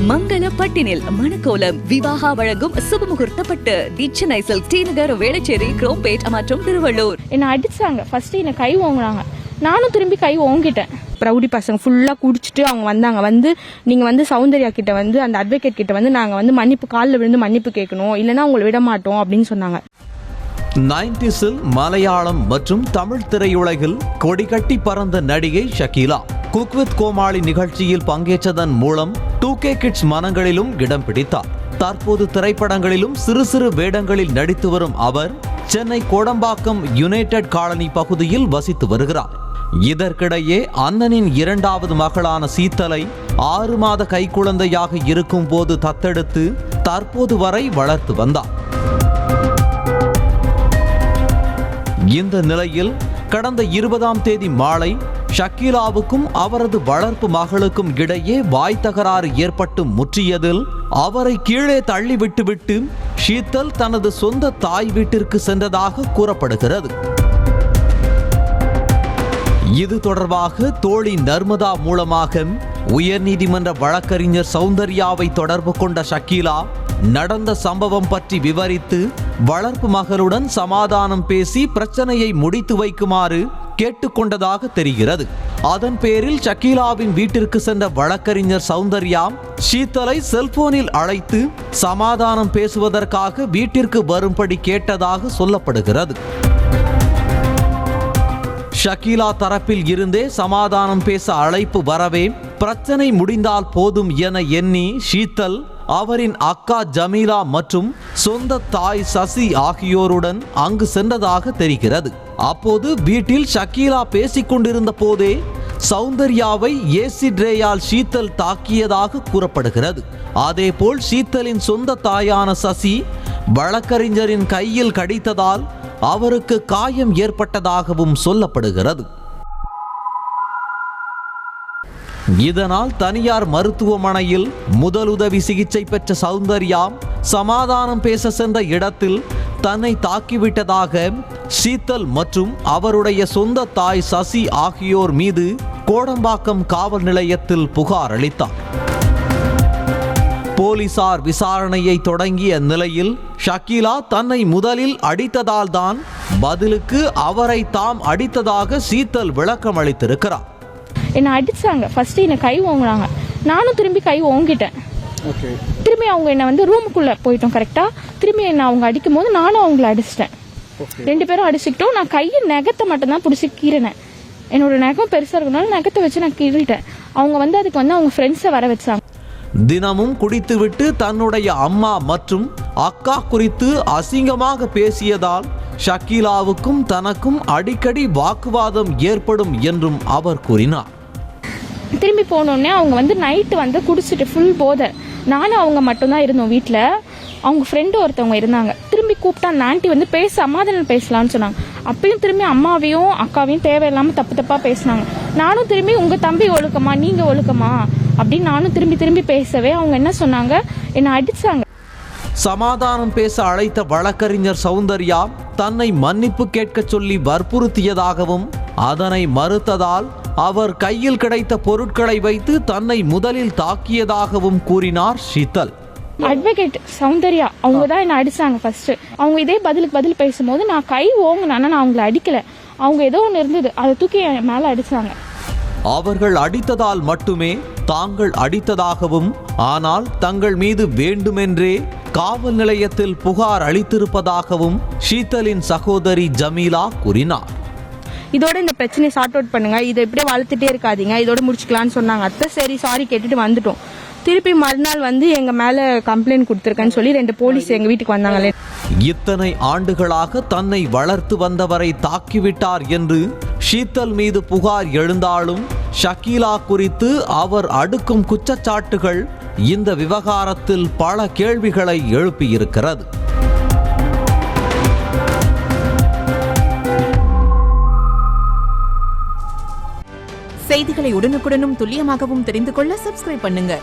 மங்கள பட்டினில் மணக்கோலம் விவாகா வழங்கும் சுபமுகூர்த்த பட்டு தி Chennai silk D நகர் வேளச்சேரி குரோம்பேட் மற்றும் திருவள்ளூர். என்னை அடிச்சாங்க. ஃபர்ஸ்ட் என்னை கை ஓங்கினாங்க. நானும் திரும்பி கை ஓங்கிட்டேன். ரவுடி பசங்க ஃபுல்லாக குடிச்சிட்டு அவங்க வந்தாங்க. வந்து நீங்கள் வந்து சௌந்தர்யா கிட்ட வந்து அந்த அட்வொகேட் கிட்ட வந்து நாங்கள் வந்து மன்னிப்பு காலில் விழுந்து மன்னிப்பு கேட்கணும், இல்லைன்னா உங்களை விட மாட்டோம் அப்படின்னு சொன்னாங்க. 90s மலையாளம் மற்றும் தமிழ் திரையுலகில் கொடிகட்டி பறந்த நடிகை ஷக்கீலா குக் வித் கோமாளி நிகழ்ச்சியில் பங்கேற்றதன் மூலம் 2K கிட்ஸ் மனங்களிலும் இடம் பிடித்தார். தற்போது திரைப்படங்களிலும் சிறு சிறு வேடங்களில் நடித்து வரும் அவர் சென்னை கோடம்பாக்கம் யுனைடெட் காலனி பகுதியில் வசித்து வருகிறார். இதற்கிடையே அண்ணனின் இரண்டாவது மகளான சீத்தலை 6 மாத கைக்குழந்தையாக இருக்கும் போது தத்தெடுத்து தற்போது வரை வளர்த்து வந்தார். இந்த நிலையில் கடந்த 20ஆம் தேதி மாலை ஷக்கீலாவுக்கும் அவரது வளர்ப்பு மகளுக்கும் இடையே வாய் தகராறு ஏற்பட்டு முற்றியதில் அவரை கீழே தள்ளி விட்டுவிட்டு ஷீத்தல் தனது சொந்த தாய் வீட்டிற்கு சென்றதாக கூறப்படுகிறது. இது தொடர்பாக தோழி நர்மதா மூலமாக உயர்நீதிமன்ற வழக்கறிஞர் சௌந்தர்யாவை தொடர்பு கொண்ட ஷக்கீலா நடந்த சம்பவம் பற்றி விவரித்து வளர்ப்பு மகளுடன் சமாதானம் பேசி பிரச்சனையை முடித்து வைக்குமாறு கேட்டுக்கொண்டதாக தெரிகிறது. அதன் பேரில் ஷக்கீலாவின் வீட்டிற்கு சென்ற வழக்கறிஞர் சௌந்தர்யா ஷீத்தலை செல்போனில் அழைத்து சமாதானம் பேசுவதற்காக வீட்டிற்கு வரும்படி கேட்டதாக சொல்லப்படுகிறது. ஷக்கீலா தரப்பில் இருந்தே சமாதானம் பேச அழைப்பு வரவே பிரச்சனை முடிந்தால் போதும் என எண்ணி ஷீத்தல் அவரின் அக்கா ஜமீலா மற்றும் சொந்த தாய் சசி ஆகியோருடன் அங்கு சென்றதாக தெரிகிறது. அப்போது வீட்டில் ஷக்கீலா பேசிக் கொண்டிருந்த போதே சௌந்தர்யாவை ஏசிட் ரேயால் ஷீத்தல் தாக்கியதாக கூறப்படுகிறது. அதேபோல் ஷீத்தலின் சொந்த தாயான சசி வழக்கறிஞரின் கையில் கடித்ததால் அவருக்கு காயம் ஏற்பட்டதாகவும் சொல்லப்படுகிறது. இதனால் தனியார் மருத்துவமனையில் முதலுதவி சிகிச்சை பெற்ற சௌந்தர்யா சமாதானம் பேச சென்ற இடத்தில் தன்னை தாக்கிவிட்டதாக ஷீத்தல் மற்றும் அவருடைய சொந்த தாய் சசி ஆகியோர் மீது கோடம்பாக்கம் காவல் நிலையத்தில் புகார் அளித்தார். போலீசார் விசாரணையை தொடங்கிய நிலையில் ஷக்கீலா தன்னை முதலில் அடித்ததால் தான் பதிலுக்கு அவரை தாம் அடித்ததாக ஷீத்தல் விளக்கம் அளித்திருக்கிறார். என்னை அடிச்சாங்க. ஃபர்ஸ்ட் என்னை கை ஓங்கினாங்க. நானும் திரும்பி கை ஓங்கிட்டேன். திரும்பி அவங்க என்னை வந்து ரூமுக்குள்ள போயிட்டோம். கரெக்டா திரும்பி என்ன அவங்க அடிக்கும் போது நானும் அவங்கள அடிச்சிட்டேன். 2 பேரும் அடிச்சுக்கிட்டோம். நான் கையை நகத்தை மட்டும்தான் பிடிச்சி கீறினேன். என்னோட நகம் பெருசா இருக்கனால நகத்தை வச்சு நான் கீறிட்டேன். அவங்க வந்து அதுக்கு வந்து அவங்க ஃப்ரெண்ட்ஸை வர வச்சாங்க. தினமும் குடித்துவிட்டு தன்னுடைய அம்மா மற்றும் அக்கா குறித்து அசிங்கமாக பேசியதால் ஷக்கீலாவுக்கும் தனக்கும் அடிக்கடி வாக்குவாதம் ஏற்படும் என்றும் அவர் கூறினார். திரும்பி போனோடனே அவங்க வந்து நைட்டு வந்து குடிச்சிட்டு ஃபுல் போதை. நானும் அவங்க மட்டும்தான் இருந்தோம் வீட்டில். அவங்க ஃப்ரெண்டு ஒருத்தவங்க இருந்தாங்க. திரும்பி கூப்பிட்டா அந்த ஆண்டி வந்து சமாதானம் பேசலான்னு சொன்னாங்க. அப்பயும் திரும்பி அம்மாவையும் அக்காவையும் தேவையில்லாமல் தப்பாக பேசினாங்க. நானும் திரும்பி உங்கள் தம்பி ஒழுக்கமா நீங்கள் ஒழுக்கமா அப்படின்னு நானும் திரும்பி பேசவே அவங்க என்ன சொன்னாங்க, என்னை அடிச்சாங்க. சமாதானம் பேச அழைத்த வழக்கறிஞர் சௌந்தர்யா தன்னை மன்னிப்பு கேட்க சொல்லி வற்புறுத்தியதாகவும் அதனை மறுத்ததால் அவர் கையில் கிடைத்த பொருட்களை வைத்து தன்னை முதலில் தாக்கியதாகவும் கூறினார் ஷீத்தல். அட்வொகேட் சௌந்தர்யா அவங்க தான் என்னை அடிச்சாங்க. ஃபர்ஸ்ட் அவங்க இதே பதில் பேசும்போது நான் கை ஓங்கினா நான் அவங்கள அடிக்கல. அவங்க ஏதோ ஒன்று இருந்தது அதை தூக்கி என் மேலே அடிச்சாங்க. அவர்கள் அடித்ததால் மட்டுமே தாங்கள் அடித்ததாகவும் ஆனால் தங்கள் மீது வேண்டுமென்றே காவல் நிலையத்தில் புகார் அளித்திருப்பதாகவும் ஷீத்தலின் சகோதரி ஜமீலா கூறினார். இதோட இந்த பிரச்சனையை சார்ட் அவுட் பண்ணுங்க, இதை இப்படியே வளர்த்துட்டே இருக்காதீங்க, இதோட முடிச்சுக்கலான்னு சொன்னாங்க. அத்தை சரி சாரி கேட்டுட்டு வந்துட்டோம். திருப்பி மறுநாள் வந்து எங்க மேல கம்ப்ளைண்ட் கொடுத்துருக்கேன்னு சொல்லி 2 போலீஸ் எங்க வீட்டுக்கு வந்தாங்களே. இத்தனை ஆண்டுகளாக தன்னை வளர்த்து வந்தவரை தாக்கிவிட்டார் என்று ஷீத்தல் மீது புகார் எழுந்தாலும் ஷக்கீலா குறித்து அவர் அடுக்கும் குற்றச்சாட்டுகள் இந்த விவகாரத்தில் பல கேள்விகளை எழுப்பியிருக்கிறது. செய்திகளை உடனுக்குடனும் துல்லியமாகவும் தெரிந்து கொள்ள சப்ஸ்கிரைப் பண்ணுங்க.